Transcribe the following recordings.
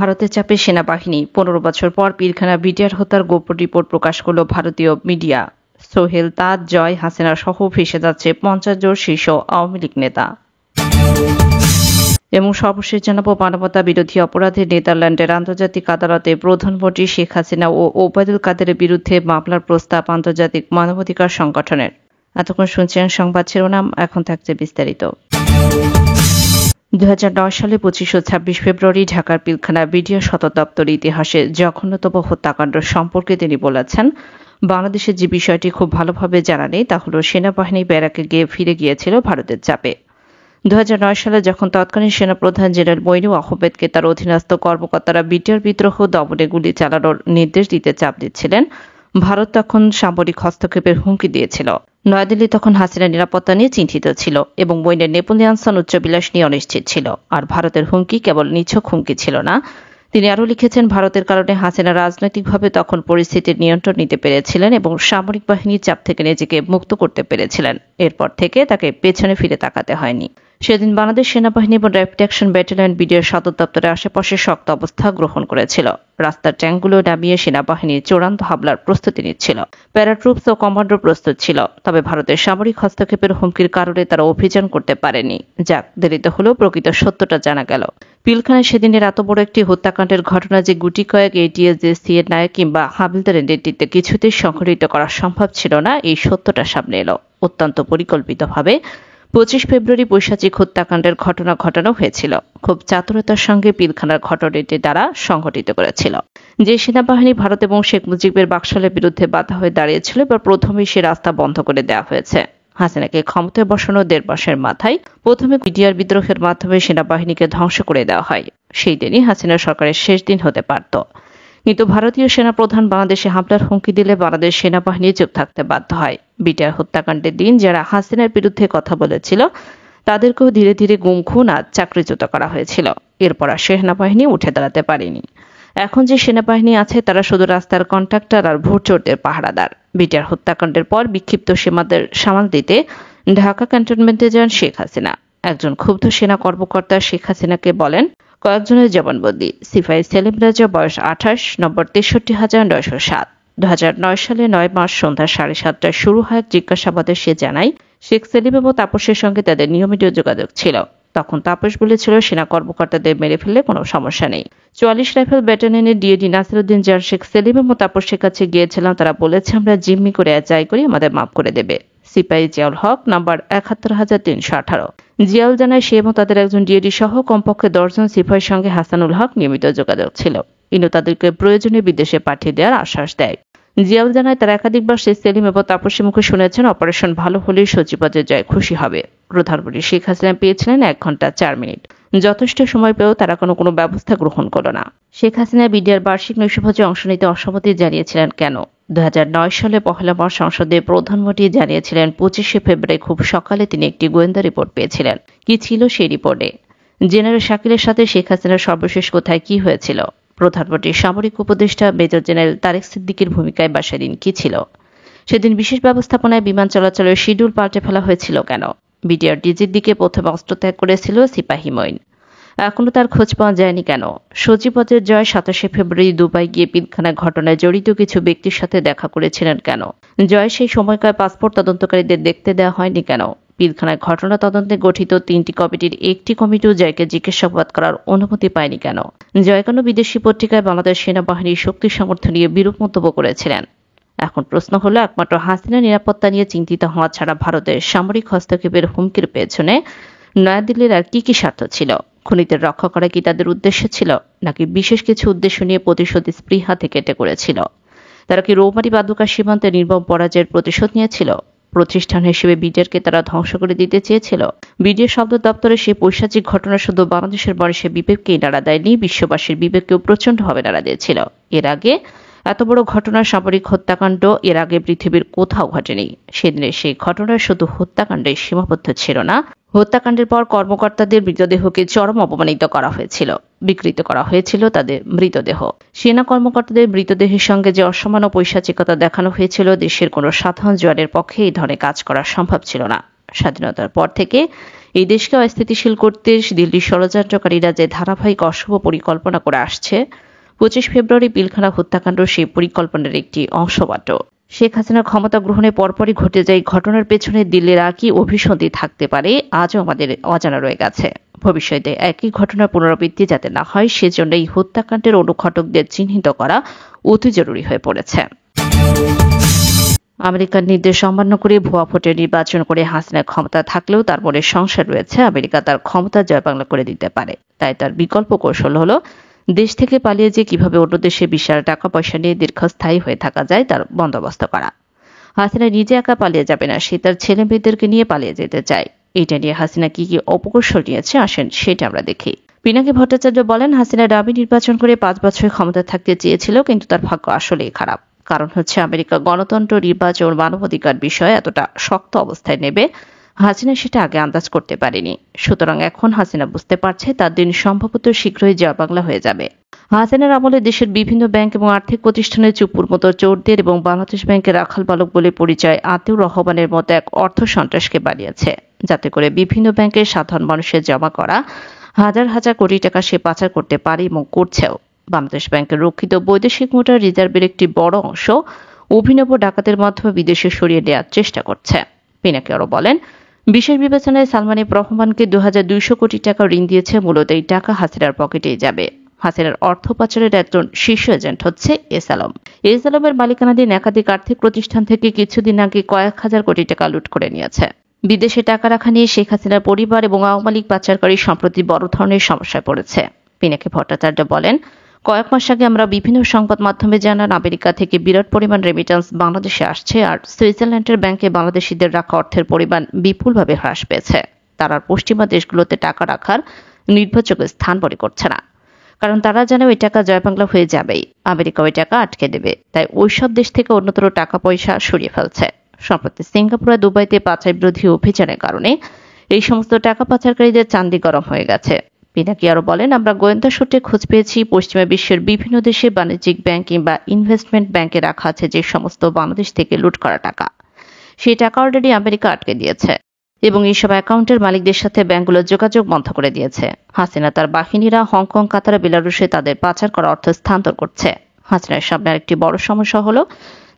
ভারতের চাপে সেনাবাহিনী 15 বছর পর পিলখানা বিডিআর হত্যার গোপন রিপোর্ট প্রকাশ করল ভারতীয় মিডিয়া। সোহেল, তাজ, জয়, হাসিনা সহ ভেসে যাচ্ছে 50 জন শীর্ষ আওয়ামী লীগ নেতা। এবং সর্বশেষ জানাবো, মানবতা বিরোধী অপরাধে নেদারল্যান্ডের আন্তর্জাতিক আদালতে প্রধানমন্ত্রী শেখ হাসিনা ও ওবায়দুল কাদেরের বিরুদ্ধে মামলার প্রস্তাব আন্তর্জাতিক মানবাধিকার সংগঠনের। এতক্ষণ শুনছেন সংবাদ শিরোনাম, এখন থাকছে বিস্তারিত। 2009 সালে 25 ও 26 ফেব্রুয়ারি ঢাকার পিলখানা বিডিআর সদর দপ্তর ইতিহাসে জঘন্যতম হত্যাকাণ্ড সম্পর্কে তিনি বলেছেন, বাংলাদেশের যে বিষয়টি খুব ভালোভাবে জানা নেই তা হল সেনাবাহিনী ব্যারাকে গিয়ে ফিরে গিয়েছিল ভারতের চাপে। 2009 সালে যখন তৎকালীন সেনাপ্রধান জেনারেল মইনুল আহমেদকে তার অধীনস্থ কর্মকর্তারা বিডিআর বিদ্রোহ দমনে গুলি চালানোর নির্দেশ দিতে চাপ দিচ্ছিলেন, ভারত তখন সামরিক হস্তক্ষেপের হুমকি দিয়েছিল। নয়াদিল্লি তখন হাসিনা নিরাপত্তা নিয়ে চিন্তিত ছিল এবং বইনের নেপোলিয়ানসন উচ্চবিলাস নিয়ে অনিশ্চিত ছিল। আর ভারতের হুমকি কেবল নিছক হুমকি ছিল না। তিনি আরও লিখেছেন, ভারতের কারণে হাসিনা রাজনৈতিকভাবে তখন পরিস্থিতির নিয়ন্ত্রণ নিতে পেরেছিলেন এবং সামরিক বাহিনীর চাপ থেকে নিজেকে মুক্ত করতে পেরেছিলেন। এরপর থেকে তাকে পেছনে ফিরে তাকাতে হয়নি। সেদিন বাংলাদেশ সেনাবাহিনী এবং র্যাপিড অ্যাকশন ব্যাটালিয়ন বিডিআর সদর দপ্তরের আশেপাশে শক্ত অবস্থা গ্রহণ করেছিল। রাস্তার ট্যাঙ্কগুলো নামিয়ে সেনাবাহিনীর চূড়ান্ত হামলার প্রস্তুতি নিচ্ছিল। প্যারাট্রুপস ও কমান্ডো প্রস্তুত ছিল। তবে ভারতের সামরিক হস্তক্ষেপের হুমকির কারণে তারা অভিযান করতে পারেনি। যাক, দেরিতে হলেও প্রকৃত সত্যটা জানা গেল। পিলখানায় সেদিনের এত বড় একটি হত্যাকাণ্ডের ঘটনা যে গুটি কয়েক এটিএসজি এর নায়ক কিংবা হাবিলদারের নেতৃত্বে কিছুতেই সংঘটিত করা সম্ভব ছিল না, এই সত্যটা সামনে এলো। অত্যন্ত পরিকল্পিতভাবে 25 ফেব্রুয়ারি পৈশাচিক হত্যাকাণ্ডের ঘটনা ঘটানো হয়েছিল। খুব চাতুরতার সঙ্গে পিলখানার ঘটনাটি দ্বারা সংঘটিত করেছিল। যে সেনাবাহিনী ভারত এবং শেখ মুজিবের বাকশালের বিরুদ্ধে বাধা হয়ে দাঁড়িয়েছিল, এবার প্রথমেই সে রাস্তা বন্ধ করে দেওয়া হয়েছে। হাসিনাকে ক্ষমতায় বসানো 1.5 মাসের মাথায় প্রথমে বিডিআর বিদ্রোহের মাধ্যমে সেনাবাহিনীকে ধ্বংস করে দেওয়া হয়। সেই দিনই হাসিনা সরকারের শেষ দিন হতে পারত। কিন্তু ভারতীয় সেনাপ্রধান বাংলাদেশে হামলার হুমকি দিলে বাংলাদেশ সেনাবাহিনী চুপ থাকতে বাধ্য হয়। বিডিআর হত্যাকাণ্ডের দিন যারা হাসিনার বিরুদ্ধে কথা বলেছিল তাদেরকেও ধীরে ধীরে গুম খুন আর চাকরিচ্যুত করা হয়েছিল। এরপর আর সেনাবাহিনী উঠে দাঁড়াতে পারেনি। এখন যে সেনাবাহিনী আছে তারা শুধু রাস্তার কন্ট্রাক্টর আর ভোটচোরদের পাহারাদার। বিডিআর হত্যাকাণ্ডের পর বিক্ষিপ্ত সীমাদের সামাল দিতে ঢাকা ক্যান্টনমেন্টে যান শেখ হাসিনা। একজন ক্ষুব্ধ সেনা কর্মকর্তা শেখ হাসিনাকে বলেন, কয়েকজনের জবানবন্দি, সিপাহী সেলিম রাজা, বয়স 28, নম্বর 63,907। 2009 সালে 9 মার্চ সন্ধ্যা 7:30টায় শুরু হয় জিজ্ঞাসাবাদে। সে জানায়, শেখ সেলিম এবং তাপসের সঙ্গে তাদের নিয়মিত যোগাযোগ ছিল। তখন তাপস বলেছিল, সেনা কর্মকর্তাদের মেরে ফেললে কোনো সমস্যা নেই। 44 রাইফেল ব্যাটালিয়নের ডিএডি নাসিরুদ্দিন যান শেখ সেলিম এবং তাপসের কাছে গিয়েছিলাম, তারা বলেছে আমরা জিম্মি করে যাই করি, আমাদের মাফ করে দেবে। সিপাহী জিয়াউল হক, নম্বর 71,318। জিয়াউল জানায় সে এবং তাদের একজন ডিএডি সহ কমপক্ষে 10 জন সিপাহীর সঙ্গে হাসানুল হক নিয়মিত যোগাযোগ ছিল। ইনু তাদেরকে প্রয়োজনে বিদেশে পাঠিয়ে দেওয়ার আশ্বাস দেয়। জিয়াউল জানায় তারা একাধিকবার শেখ সেলিম এবং তাপসের মুখে শুনেছেন অপারেশন ভালো হলেই সচিবাজের জয় খুশি হবে। প্রধানমন্ত্রী শেখ হাসিনা পেয়েছিলেন 1 ঘন্টা 4 মিনিট। যথেষ্ট সময় পেয়েও তারা কোনো ব্যবস্থা গ্রহণ করল না। শেখ হাসিনা বিডিআর বার্ষিক নৈশভোজে অংশ নিতে অসম্মতি জানিয়েছিলেন কেন? 2009 সালে 1 মার্চ সংসদে প্রধানমন্ত্রী জানিয়েছিলেন 25 ফেব্রুয়ারি খুব সকালে তিনি একটি গোয়েন্দা রিপোর্ট পেয়েছিলেন। কি ছিল সেই রিপোর্টে? জেনারেল শাকিলের সাথে শেখ হাসিনার সর্বশেষ কোথায় কি হয়েছিল? প্রধানমন্ত্রীর সামরিক উপদেষ্টা মেজর জেনারেল তারেক সিদ্দিকীর ভূমিকায় বা সেদিন কি ছিল? সেদিন বিশেষ ব্যবস্থাপনায় বিমান চলাচলের শিডিউল পাল্টে ফেলা হয়েছিল কেন? বিডিআর ডিজির দিকে প্রথমে অস্ত্র ত্যাগ করেছিল সিপাহী মঈন। এখনো তার খোঁজ পাওয়া যায়নি কেন? সচিবাজের জয় 27 ফেব্রুয়ারি দুবাই গিয়ে পিলখানা ঘটনায় জড়িত কিছু ব্যক্তির সাথে দেখা করেছিলেন কেন? জয় সেই সময়কার পাসপোর্ট তদন্তকারীদের দেখতে দেওয়া হয়নি কেন? পিলখানায় ঘটনা তদন্তে গঠিত 3টি কমিটির একটি কমিটিও জয়কে জিজ্ঞাসাবাদ করার অনুমতি পায়নি কেন? জয় কেন বিদেশি পত্রিকায় বাংলাদেশ সেনাবাহিনীর শক্তি সামর্থ্য নিয়ে বিরূপ মন্তব্য করেছিলেন? এখন প্রশ্ন হলো, একমাত্র হাসিনা নিরাপত্তা নিয়ে চিন্তিত হওয়া ছাড়া ভারতের সামরিক হস্তক্ষেপের হুমকির পেছনে নয়াদিল্লির আর কি কি স্বার্থ ছিল? খুনিদের রক্ষা করা কি তাদের উদ্দেশ্য ছিল, নাকি বিশেষ কিছু উদ্দেশ্য নিয়ে প্রতিশোধ স্পৃহা থেকে এটে করেছিল? তারা কি রৌমারী বাদুকা সীমান্তে নির্মম পরাজয়ের প্রতিশোধ নিয়েছিল? প্রতিষ্ঠান হিসেবে বিডিআরকে তারা ধ্বংস করে দিতে চেয়েছিল? বিডিআর সদর দপ্তরে সেই পৈশাচিক ঘটনা শুধু বাংলাদেশের মানুষের বিবেককেই নাড়া দেয়নি, বিশ্ববাসীর বিবেককেও প্রচণ্ডভাবে নাড়া দিয়েছিল। এর আগে এত বড় ঘটনা, সামরিক হত্যাকাণ্ড এর আগে পৃথিবীর কোথাও ঘটেনি। সেদিনের সেই ঘটনা শুধু হত্যাকাণ্ডে সীমাবদ্ধ ছিল না, হত্যাকাণ্ডের পর কর্মকর্তাদের মৃতদেহকে চরম অপমানিত করা হয়েছিল, বিকৃত করা হয়েছিল তাদের মৃতদেহ। সেনা কর্মকর্তাদের মৃতদেহের সঙ্গে যে অসমান ও পৈশাচিকতা দেখানো হয়েছিল, দেশের কোনো সাধারণ জওয়ানের পক্ষে এই ধরনের কাজ করা সম্ভব ছিল না। স্বাধীনতার পর থেকে এই দেশকে অস্থিতিশীল করতে দিল্লির ষড়যন্ত্রকারীরা যে ধারাবাহিক অশুভ পরিকল্পনা করে আসছে, 25 ফেব্রুয়ারি পিলখানা হত্যাকাণ্ড সেই পরিকল্পনার একটি অংশ মাত্র। শেখ হাসিনা ক্ষমতা গ্রহণের পরপরই ঘটে যায় ঘটনার পেছনে দিল্লির আর কি অভিসন্ধি থাকতে পারে আজও আমাদের অজানা রয়ে গেছে। ভবিষ্যতে একই ঘটনার পুনরাবৃত্তি যাতে না হয় সেজন্য এই হত্যাকাণ্ডের অনুঘটকদের চিহ্নিত করা অতি জরুরি হয়ে পড়েছে। আমেরিকার নির্দেশ অমান্য করে ভুয়া ভোটে নির্বাচন করে হাসিনা ক্ষমতা থাকলেও তার মনে সংশয় রয়েছে আমেরিকা তার ক্ষমতা জয়বাংলা করে দিতে পারে। তাই তার বিকল্প কৌশল হলো দেশ থেকে পালিয়ে যে কিভাবে অন্য দেশে বিশাল টাকা পয়সা নিয়ে দীর্ঘস্থায়ী হয়ে থাকা যায় তার বন্দোবস্ত করা। হাসিনা নিজে একা পালিয়ে যাবে না, সে তার ছেলে মেয়েদেরকে নিয়ে পালিয়ে যেতে চায়। এটা নিয়ে হাসিনা কি কি অপকৌশল নিয়েছে আসেন সেটা আমরা দেখি। পিনাকি ভট্টাচার্য বলেন, হাসিনা ডামি নির্বাচন করে 5 বছর ক্ষমতা থাকতে চেয়েছিল, কিন্তু তার ভাগ্য আসলেই খারাপ। কারণ হচ্ছে আমেরিকা গণতন্ত্র, নির্বাচন, মানবাধিকার বিষয়ে এতটা শক্ত অবস্থায় নেবে হাসিনা সেটা আগে আন্দাজ করতে পারেনি। সুতরাং এখন হাসিনা বুঝতে পারছে তার দিন সম্ভবত শীঘ্রই জয় বাংলা হয়ে যাবে। হাসিনার আমলে দেশের বিভিন্ন ব্যাংক এবং আর্থিক প্রতিষ্ঠানে চুপুর মতো চোরদের এবং বাংলাদেশ ব্যাংকের রাখাল বালক বলে পরিচয় আতিউর রহমানের মতো এক অর্থ সন্ত্রাসকে বানিয়েছে, যাতে করে বিভিন্ন ব্যাংকের সাধারণ মানুষের জমা করা হাজার হাজার কোটি টাকা সে পাচার করতে পারে এবং করছেও। বাংলাদেশ ব্যাংকের রক্ষিত বৈদেশিক মুদ্রা রিজার্ভের একটি বড় অংশ অভিনব ডাকাতের মাধ্যমে বিদেশে সরিয়ে নেওয়ার চেষ্টা করছে। পিনাকি আরো বলেন, বিশেষ বিবেচনায় সালমান এফ রহমানকে 2200 কোটি টাকা ঋণ দিয়েছে, মূলত এই টাকা হাসিনার পকেটেই যাবে। হাসিনার অর্থ পাচারের একজন শীর্ষ এজেন্ট হচ্ছে এস আলম। এস আলমের মালিকানাধীন একাধিক আর্থিক প্রতিষ্ঠান থেকে কিছুদিন আগে কয়েক হাজার কোটি টাকা লুট করে নিয়েছে। বিদেশে টাকা রাখা নিয়ে শেখ হাসিনার পরিবার এবং আওয়ামী লীগ পাচারকারী সম্প্রতি বড় ধরনের সমস্যায় পড়েছে। পিনাকি ভট্টাচার্য বলেন, কয়েক মাস আগে আমরা বিভিন্ন সংবাদ মাধ্যমে জানান আমেরিকা থেকে বিরাট পরিমাণ রেমিটেন্স বাংলাদেশে আসছে, আর সুইজারল্যান্ডের ব্যাংকে বাংলাদেশিদের রাখা অর্থের পরিমাণ বিপুলভাবে হ্রাস পেয়েছে। তারা পশ্চিমা দেশগুলোতে টাকা রাখার নির্ভরযোগ্য স্থান মনে করছে না, কারণ তারা জানে ওই টাকা জয়বাংলা হয়ে যাবেই, আমেরিকা ওই টাকা আটকে দেবে। তাই ওইসব দেশ থেকে অন্যতর টাকা পয়সা সরিয়ে ফেলছে। সম্প্রতি সিঙ্গাপুর আর দুবাইতে পাচার বিরোধী অভিযানের কারণে এই সমস্ত টাকা পাচারকারীদের চান্দি গরম হয়ে গেছে। পিনাকি আরো বলেন, আমরা গোয়েন্দা সূত্রে খোঁজ পেয়েছি পশ্চিমা বিশ্বের বিভিন্ন দেশে বাণিজ্যিক ব্যাংক কিংবা ইনভেস্টমেন্ট ব্যাংকে রাখা আছে যে সমস্ত বাংলাদেশ থেকে লুট করা টাকা, সেই টাকা অলরেডি আমেরিকা আটকে দিয়েছে এবং এইসব অ্যাকাউন্টের মালিকদের সাথে ব্যাংকগুলো যোগাযোগ বন্ধ করে দিয়েছে। হাসিনা তার বাহিনীরা হংকং, কাতার, বেলারুশে তাদের পাচার করা অর্থ স্থানান্তর করছে। হাসিনার সামনে আরেকটি বড় সমস্যা হলো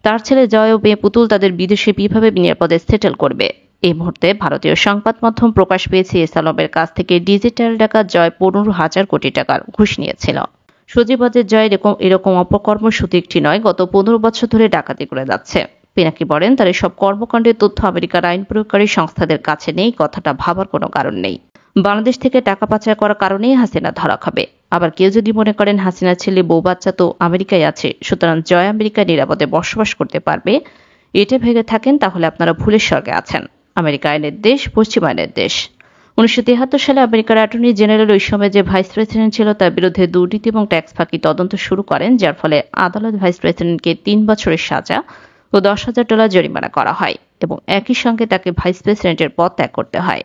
তার ছেলে জয় ও মেয়ে পুতুল তাদের বিদেশে কিভাবে নিরাপদে সেটেল করবে। এই মুহূর্তে ভারতীয় সংবাদ মাধ্যম প্রকাশ পেয়েছে এস আলমের কাছ থেকে ডিজিটাল টাকা জয় 15,000 কোটি টাকার ঘুষ নিয়েছিল। সজীবাদের জয় এরকম অপকর্ম শুধু একটি নয়, গত 15 বছর ধরে ডাকাতি করে যাচ্ছে। পিনাকি বলেন, তার এসব কর্মকাণ্ডের তথ্য আমেরিকার আইন প্রয়োগকারী সংস্থাদের কাছে নেই, কথাটা ভাবার কোনো কারণ নেই। বাংলাদেশ থেকে টাকা পাচার করার কারণেই হাসিনা ধরা খাবে। আবার কেউ যদি মনে করেন হাসিনার ছেলে বউ বাচ্চা তো আমেরিকায় আছে, সুতরাং জয় আমেরিকায় নিরাপদে বসবাস করতে পারবে, এটা ভেবে থাকেন, তাহলে আপনারা ভুলের স্বর্গে আছেন। আমেরিকা আইনের দেশ, পশ্চিম আইনের দেশ। 1973 সালে আমেরিকার অ্যাটর্নি জেনারেল ওই সময় যে ভাইস প্রেসিডেন্ট ছিল তার বিরুদ্ধে দুর্নীতি এবং ট্যাক্স ফাঁকি তদন্ত শুরু করেন, যার ফলে আদালত ভাইস প্রেসিডেন্টকে 3 বছরের সাজা ও $10,000 জরিমানা করা হয় এবং একই সঙ্গে তাকে ভাইস প্রেসিডেন্টের পদ ত্যাগ করতে হয়।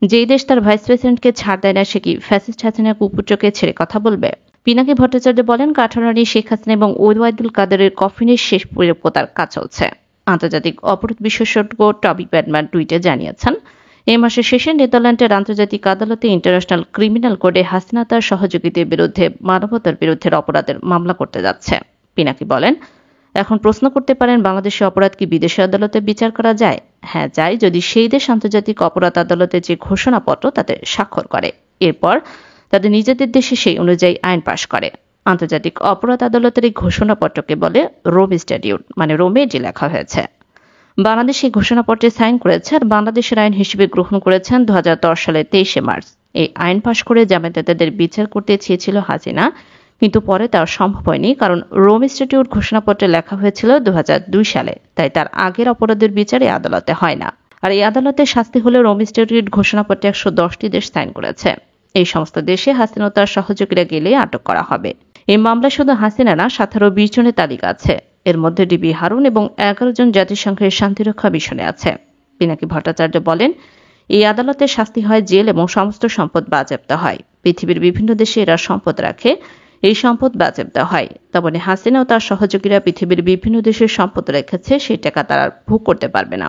যেই দেশ তার ভাইস প্রেসিডেন্টকে ছাড় দেয় না, সে কি ফ্যাসিস্ট হাসিনা কুপুত্রকে ছেড়ে কথা বলবে? পিনাকি ভট্টাচার্য বলেন, কাঠারানি, শেখ হাসিনা এবং ওবায়দুল কাদেরের কফিনের শেষ পরিপতার কাজ চলছে। আন্তর্জাতিক অপরাধ বিশেষজ্ঞ টবি ব্যাডম্যান টুইটে জানিয়েছেন, এই মাসের শেষে নেদারল্যান্ডের আন্তর্জাতিক আদালতে ইন্টারন্যাশনাল ক্রিমিনাল কোডে হাসিনা তার সহযোগীদের বিরুদ্ধে মানবতার বিরুদ্ধে অপরাধের মামলা করতে যাচ্ছে। পিনাকি বলেন, এখন প্রশ্ন করতে পারেন, বাংলাদেশে অপরাধ কি বিদেশি আদালতে বিচার করা যায়? হ্যাঁ যায়, যদি সেই দেশ আন্তর্জাতিক অপরাধ আদালতে যে ঘোষণাপত্র তাতে স্বাক্ষর করে, এরপর তাদের নিজেদের দেশে সেই অনুযায়ী আইন পাশ করে। আন্তর্জাতিক অপরাধ আদালতের এই ঘোষণাপত্রকে বলে রোম স্ট্যাটিউট, মানে রোমে যে লেখা হয়েছে। বাংলাদেশ এই ঘোষণাপত্রে সাইন করেছে আর বাংলাদেশের আইন হিসেবে গ্রহণ করেছেন 2010 সালের 23 মার্চ। এই আইন পাশ করে জামায়াতের বিচার করতে চেয়েছিল হাসিনা, কিন্তু পরে তা সম্ভব হয়নি, কারণ রোম স্ট্যাটিউট ঘোষণাপত্রে লেখা হয়েছিল 2002 সালে, তাই তার আগের অপরাধের বিচার এই আদালতে হয় না। আর এই আদালতের শাস্তি হলে রোম স্ট্যাটিউট ঘোষণাপত্রে 110টি দেশ সাইন করেছে। এই সমস্ত দেশে হাসিনা ও তার সহযোগীরা গেলে আটক করা হবে। এই মামলা শুধু হাসিনা না, 17-20 জনের তালিকা আছে। এর মধ্যে ডিবি হারুন এবং 11 জন জাতিসংঘের শান্তিরক্ষা মিশনে আছে। পিনাকি ভট্টাচার্য বলেন, এই আদালতের শাস্তি হয় জেল এবং সমস্ত সম্পদ বাজেয়াপ্ত হয়। পৃথিবীর বিভিন্ন দেশে এরা সম্পদ রাখে, এই সম্পদ বাজেয়াপ্ত হয়। তেমনি হাসিনা ও তার সহযোগীরা পৃথিবীর বিভিন্ন দেশের সম্পদ রেখেছে, সেই টাকা তারা ভোগ করতে পারবে না।